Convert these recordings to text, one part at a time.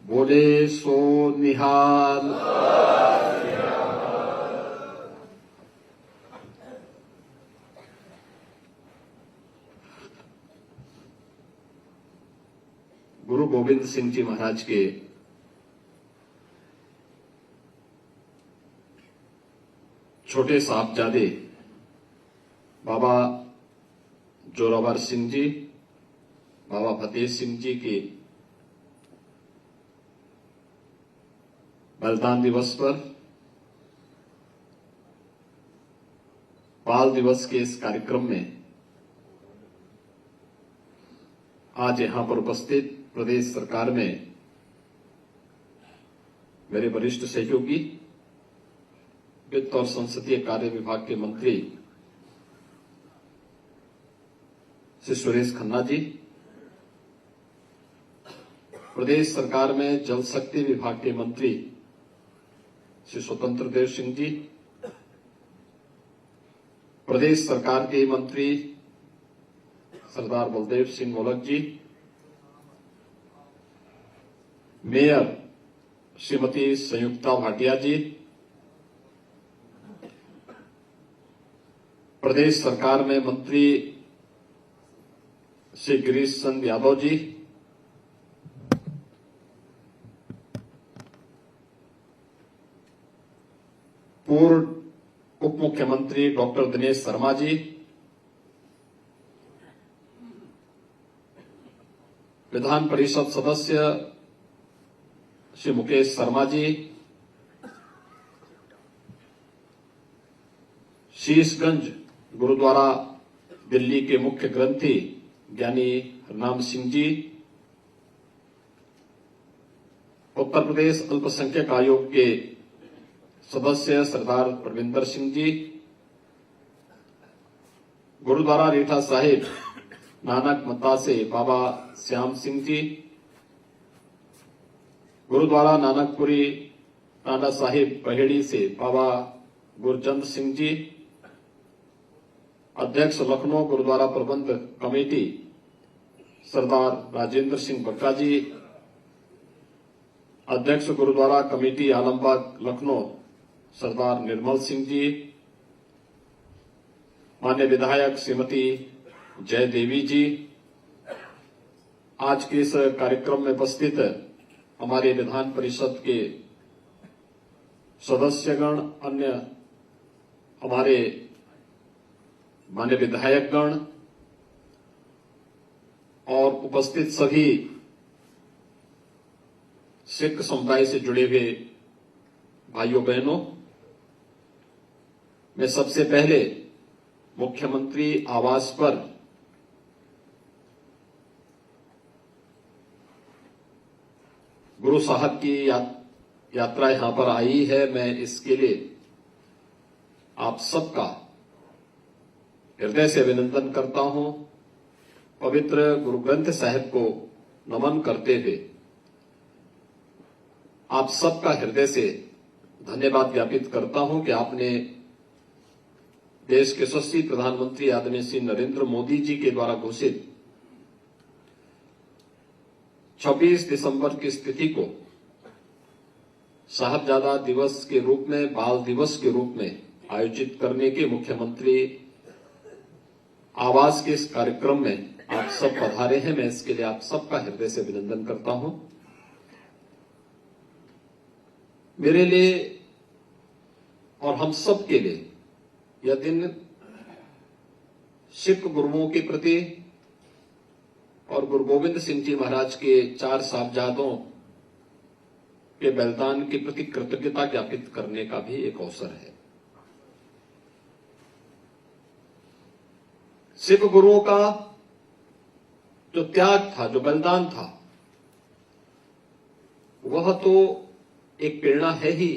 बोले सो निहाल। गुरु गोविंद सिंह जी महाराज के छोटे साहबजादे बाबा जोरावर सिंह जी, बाबा फतेह सिंह जी के बलिदान दिवस पर बाल दिवस के इस कार्यक्रम में आज यहां पर उपस्थित प्रदेश सरकार में मेरे वरिष्ठ सहयोगी वित्त और संसदीय कार्य विभाग के मंत्री श्री सुरेश खन्ना जी, प्रदेश सरकार में जल शक्ति विभाग के मंत्री श्री स्वतंत्र देव सिंह जी, प्रदेश सरकार के मंत्री सरदार बलदेव सिंह मोलक जी, मेयर श्रीमती संयुक्ता भाटिया जी, प्रदेश सरकार में मंत्री श्री गिरीश चंद्र यादव जी, पूर्व उप मुख्यमंत्री डॉक्टर दिनेश शर्मा जी, विधान परिषद सदस्य श्री मुकेश शर्मा जी, शीशगंज गुरुद्वारा दिल्ली के मुख्य ग्रंथी ज्ञानी हरनाम सिंह जी, उत्तर प्रदेश अल्पसंख्यक आयोग के सदस्य सरदार परविंदर सिंह जी, गुरुद्वारा रीठा साहिब नानक मत्ता से बाबा श्याम सिंह जी, गुरुद्वारा नानकपुरी नाना साहिब पहेड़ी से बाबा गुरचंद सिंह जी, अध्यक्ष लखनऊ गुरुद्वारा प्रबंध कमेटी सरदार राजेंद्र सिंह बक्का जी, अध्यक्ष गुरुद्वारा कमेटी आलमबाग लखनऊ सरदार निर्मल सिंह जी, माननीय विधायक श्रीमती जय देवी जी, आज के इस कार्यक्रम में उपस्थित हमारे विधान परिषद के सदस्यगण, अन्य हमारे माननीय विधायकगण और उपस्थित सभी सिख समुदाय से जुड़े हुए भाइयों बहनों, मैं सबसे पहले मुख्यमंत्री आवास पर गुरु साहब की यात्रा यहां पर आई है, मैं इसके लिए आप सबका हृदय से अभिनंदन करता हूं। पवित्र गुरु ग्रंथ साहिब को नमन करते हुए आप सबका हृदय से धन्यवाद ज्ञापित करता हूं कि आपने देश के यशस्वी प्रधानमंत्री आदरणीय श्री नरेंद्र मोदी जी के द्वारा घोषित 26 दिसंबर की स्थिति को साहबजादा दिवस के रूप में, बाल दिवस के रूप में आयोजित करने के मुख्यमंत्री आवास के इस कार्यक्रम में आप सब पधारे हैं। मैं इसके लिए आप सबका हृदय से अभिनंदन करता हूं। मेरे लिए और हम सब के लिए यह दिन सिख गुरुओं के प्रति और गुरु गोविंद सिंह जी महाराज के 4 साहबजादों के बलिदान के प्रति कृतज्ञता ज्ञापित करने का भी एक अवसर है। सिख गुरुओं का जो त्याग था, जो बलिदान था, वह तो एक प्रेरणा है ही,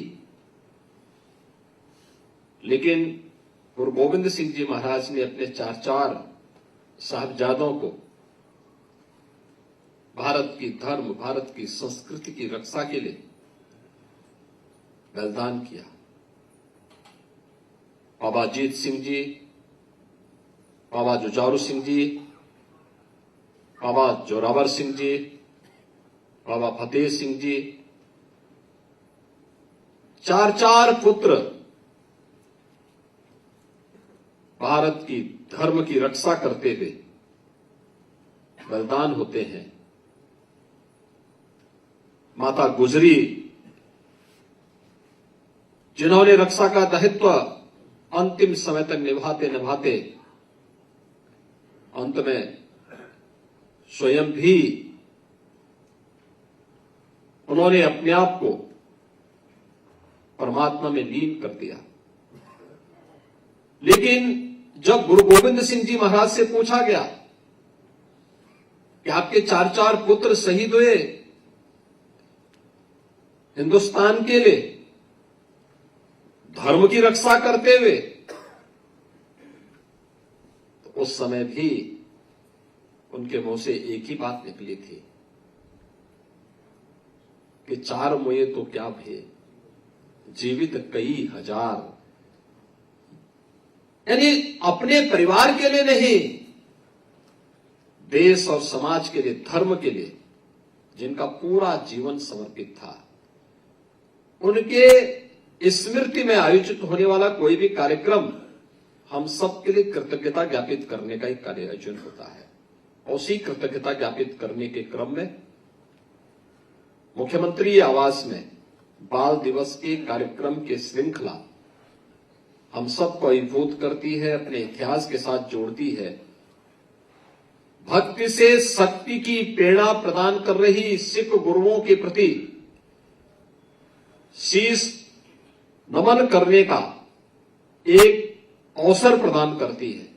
लेकिन गुरु गोविंद सिंह जी महाराज ने अपने 4 साहबजादों को भारत की धर्म, भारत की संस्कृति की रक्षा के लिए बलिदान किया। बाबा अजीत सिंह जी, बाबा जुझारू सिंह जी, बाबा जोरावर सिंह जी, बाबा फतेह सिंह जी, 4 पुत्र भारत की धर्म की रक्षा करते हुए बलिदान होते हैं। माता गुजरी, जिन्होंने रक्षा का दायित्व अंतिम समय तक निभाते निभाते अंत में स्वयं भी उन्होंने अपने आप को परमात्मा में लीन कर दिया। लेकिन जब गुरु गोविंद सिंह जी महाराज से पूछा गया कि आपके 4 पुत्र शहीद हुए हिंदुस्तान के लिए धर्म की रक्षा करते हुए, तो उस समय भी उनके मुंह से एक ही बात निकली थी कि 4 मुए तो क्या भय, जीवित कई हजार। यानी अपने परिवार के लिए नहीं, देश और समाज के लिए, धर्म के लिए जिनका पूरा जीवन समर्पित था, उनके स्मृति में आयोजित होने वाला कोई भी कार्यक्रम हम सब के लिए कृतज्ञता ज्ञापित करने का एक कार्य आयोजन होता है। उसी कृतज्ञता ज्ञापित करने के क्रम में मुख्यमंत्री आवास में बाल दिवस के कार्यक्रम की श्रृंखला हम सबको अभिभूत करती है, अपने इतिहास के साथ जोड़ती है। भक्ति से शक्ति की प्रेरणा प्रदान कर रही सिख गुरुओं के प्रति शीश नमन करने का एक अवसर प्रदान करती है।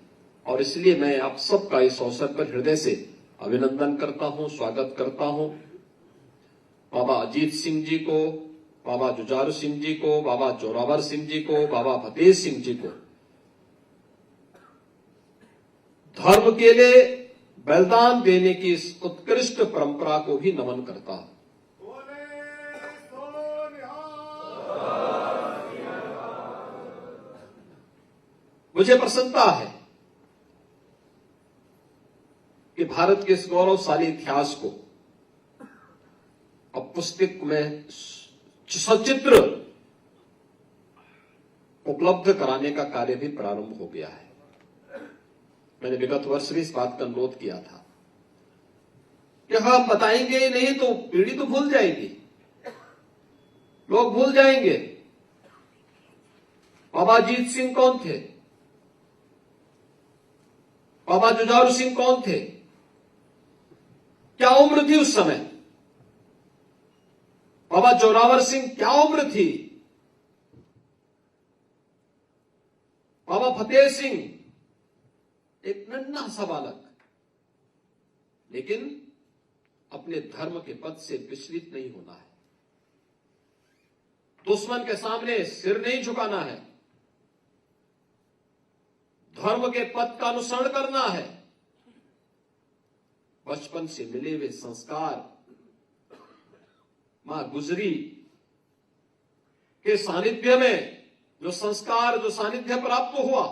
और इसलिए मैं आप सबका इस अवसर पर हृदय से अभिनंदन करता हूं, स्वागत करता हूं। बाबा अजीत सिंह जी को, बाबा जुझारू सिंह जी को, बाबा जोरावर सिंह जी को, बाबा फतेह सिंह जी को धर्म के लिए बलिदान देने की इस उत्कृष्ट परंपरा को भी नमन करता हूं। मुझे प्रसन्नता है कि भारत के इस गौरवशाली इतिहास को अब पुस्तक में सचित्र उपलब्ध कराने का कार्य भी प्रारंभ हो गया है। मैंने विगत वर्ष भी इस बात का अनुरोध किया था कि हम बताएंगे ही नहीं तो पीढ़ी तो भूल जाएगी, लोग भूल जाएंगे। बाबा अजीत सिंह कौन थे, बाबा जुझारू सिंह कौन थे, क्या उम्र थी उस समय, बाबा जोरावर सिंह क्या उम्र थी, बाबा फतेह सिंह एक नन्हा सा बालक, लेकिन अपने धर्म के पद से विचलित नहीं होना है, दुश्मन के सामने सिर नहीं झुकाना है, धर्म के पद का अनुसरण करना है। बचपन से मिले हुए संस्कार, मां गुजरी के सानिध्य में जो संस्कार, जो सानिध्य प्राप्त हुआ,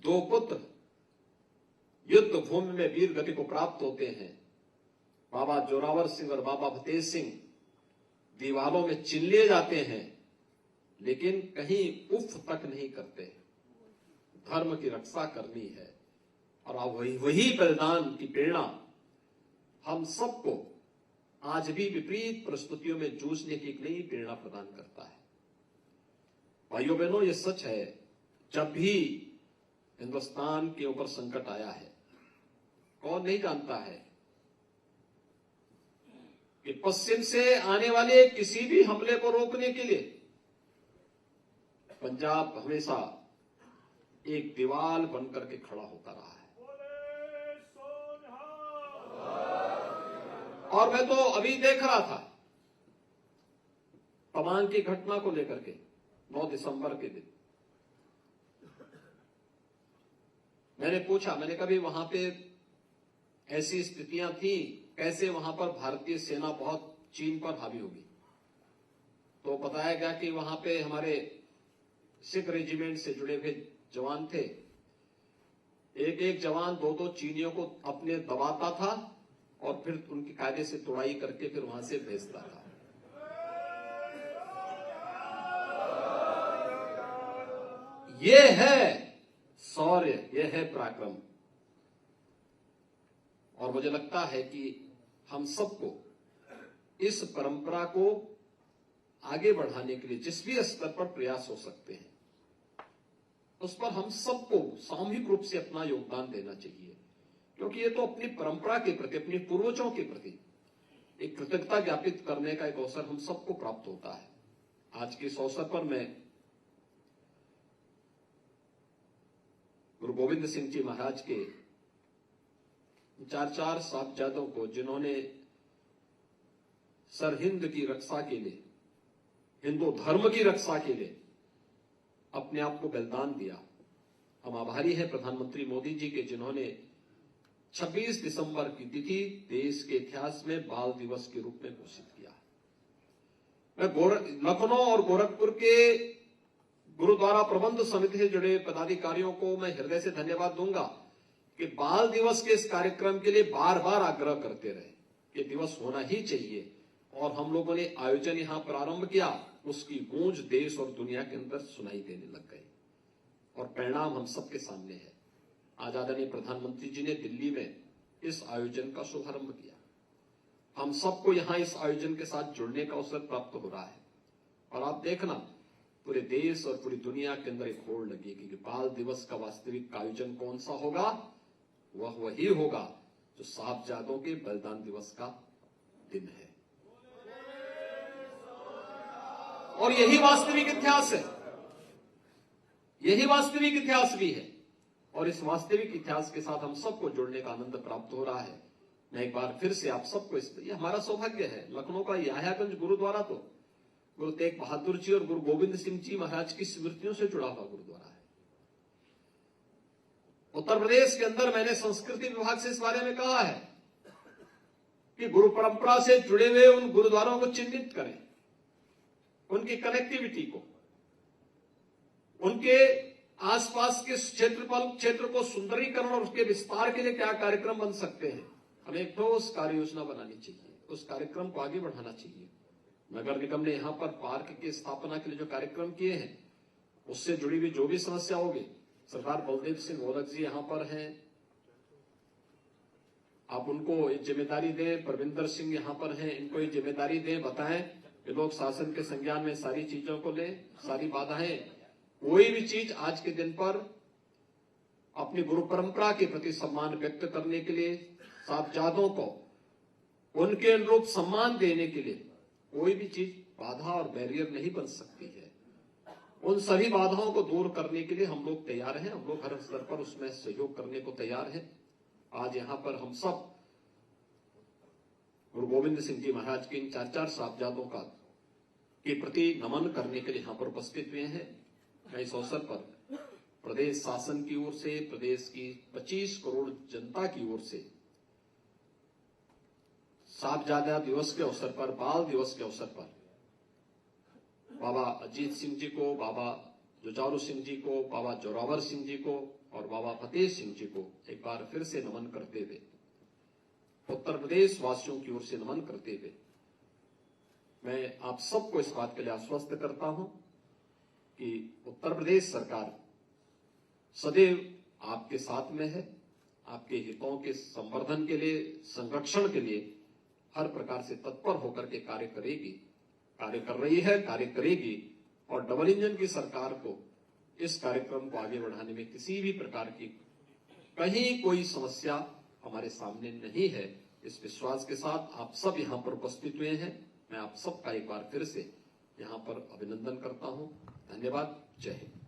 2 पुत्र युद्ध भूमि में वीर गति को प्राप्त होते हैं। बाबा जोरावर सिंह और बाबा फतेह सिंह दीवारों में चिन लिए जाते हैं, लेकिन कहीं उफ तक नहीं करते। धर्म की रक्षा करनी है और अब वही बलिदान की प्रेरणा हम सबको आज भी विपरीत परिस्थितियों में जूझने की एक नई प्रेरणा प्रदान करता है। भाइयों बहनों, ये सच है, जब भी हिंदुस्तान के ऊपर संकट आया है, कौन नहीं जानता है कि पश्चिम से आने वाले किसी भी हमले को रोकने के लिए पंजाब हमेशा एक दीवार बनकर के खड़ा होता रहा है। और मैं तो अभी देख रहा था तवांग की घटना को लेकर के 9 दिसंबर के दिन मैंने पूछा, मैंने कभी वहां पे ऐसी स्थितियां थी, कैसे वहां पर भारतीय सेना बहुत चीन पर हावी होगी। तो बताया गया कि वहां पे हमारे सिख रेजिमेंट से जुड़े हुए जवान थे, एक एक जवान 2-2 चीनियों को अपने दबाता था और फिर उनकी कायदे से तोड़ाई करके फिर वहां से भेजता था। ये है शौर्य, ये है पराक्रम। और मुझे लगता है कि हम सबको इस परंपरा को आगे बढ़ाने के लिए जिस भी स्तर पर प्रयास हो सकते हैं, उस पर हम सबको सामूहिक रूप से अपना योगदान देना चाहिए, क्योंकि ये तो अपनी परंपरा के प्रति, अपने पूर्वजों के प्रति एक कृतज्ञता ज्ञापित करने का एक अवसर हम सबको प्राप्त होता है। आज के इस अवसर पर मैं गुरु गोविंद सिंह जी महाराज के चार साहबजादों को, जिन्होंने सरहिंद की रक्षा के लिए, हिंदू धर्म की रक्षा के लिए अपने आप को बलिदान दिया, हम आभारी हैं प्रधानमंत्री मोदी जी के, जिन्होंने 26 दिसंबर की तिथि देश के इतिहास में बाल दिवस के रूप में घोषित किया। मैं लखनऊ और गोरखपुर के गुरुद्वारा प्रबंध समिति से जुड़े पदाधिकारियों को मैं हृदय से धन्यवाद दूंगा कि बाल दिवस के इस कार्यक्रम के लिए बार बार आग्रह करते रहे, ये दिवस होना ही चाहिए। और हम लोगों ने आयोजन यहां प्रारंभ किया, उसकी गूंज देश और दुनिया के अंदर सुनाई देने लग गई और परिणाम हम सबके सामने है। आज आदरणीय प्रधानमंत्री जी ने दिल्ली में इस आयोजन का शुभारंभ किया। हम सबको यहां इस आयोजन के साथ जुड़ने का अवसर प्राप्त हो रहा है और आप देखना पूरे देश और पूरी दुनिया के अंदर एक होड़ लगेगी कि बाल दिवस का वास्तविक आयोजन कौन सा होगा। वह वही होगा जो साहबजादों के बलिदान दिवस का दिन है। और यही वास्तविक इतिहास है, यही वास्तविक इतिहास भी है। और इस वास्तविक इतिहास के साथ हम सबको जुड़ने का आनंद प्राप्त हो रहा है। मैं एक बार फिर से आप सबको ये हमारा सौभाग्य है। लखनऊ का याह्यागंज गुरुद्वारा तो गुरु तेग बहादुर जी और गुरु गोविंद सिंह जी महाराज की स्मृतियों से जुड़ा हुआ गुरुद्वारा है। उत्तर प्रदेश के अंदर मैंने संस्कृति विभाग से इस बारे में कहा है कि गुरु परंपरा से जुड़े हुए उन गुरुद्वारों को चिन्हित करें, उनकी कनेक्टिविटी को, उनके आसपास के क्षेत्र को सुंदरीकरण और उसके विस्तार के लिए क्या कार्यक्रम बन सकते हैं। हमें एक ठोस कार्य योजना बनानी चाहिए, उस कार्यक्रम को आगे बढ़ाना चाहिए। नगर निगम ने यहां पर पार्क की स्थापना के लिए जो कार्यक्रम किए हैं, उससे जुड़ी हुई जो भी समस्या होगी, सरदार बलदेव सिंह ओरक जी यहां पर हैं, आप उनको ये जिम्मेदारी दें। परविंदर सिंह यहां पर हैं, इनको ये जिम्मेदारी दें, बताएं कि लोग शासन के संज्ञान में सारी चीजों को लें, सारी बाधाएं, कोई भी चीज आज के दिन पर अपनी गुरु परंपरा के प्रति सम्मान व्यक्त करने के लिए, साहबजादों को उनके अनुरूप सम्मान देने के लिए कोई भी चीज बाधा और बैरियर नहीं बन सकती है। उन सभी बाधाओं को दूर करने के लिए हम लोग तैयार हैं, हम लोग हर स्तर पर उसमें सहयोग करने को तैयार हैं। आज यहां पर हम सब गुरु गोविंद सिंह जी महाराज के इन चार साहबजादों का के प्रति नमन करने के लिए यहां पर उपस्थित हुए हैं। मैं इस अवसर पर प्रदेश शासन की ओर से, प्रदेश की 25 करोड़ जनता की ओर से साहबजादा दिवस के अवसर पर, बाल दिवस के अवसर पर बाबा अजीत सिंह जी को, बाबा जुझारू सिंह जी को, बाबा जोरावर सिंह जी को और बाबा फतेह सिंह जी को एक बार फिर से नमन करते हुए, उत्तर प्रदेश वासियों की ओर से नमन करते हुए, मैं आप सबको इस बात के लिए आश्वस्त करता हूं कि उत्तर प्रदेश सरकार सदैव आपके साथ में है। आपके हितों के संवर्धन के लिए, संरक्षण के लिए हर प्रकार से तत्पर होकर के कार्य करेगी, कार्य कर रही है, कार्य करेगी। और डबल इंजन की सरकार को इस कार्यक्रम को आगे बढ़ाने में किसी भी प्रकार की कहीं कोई समस्या हमारे सामने नहीं है। इस विश्वास के साथ आप सब यहां पर उपस्थित हुए हैं। मैं आप सबका एक बार फिर से यहां पर अभिनंदन करता हूं। धन्यवाद। जय हिंद।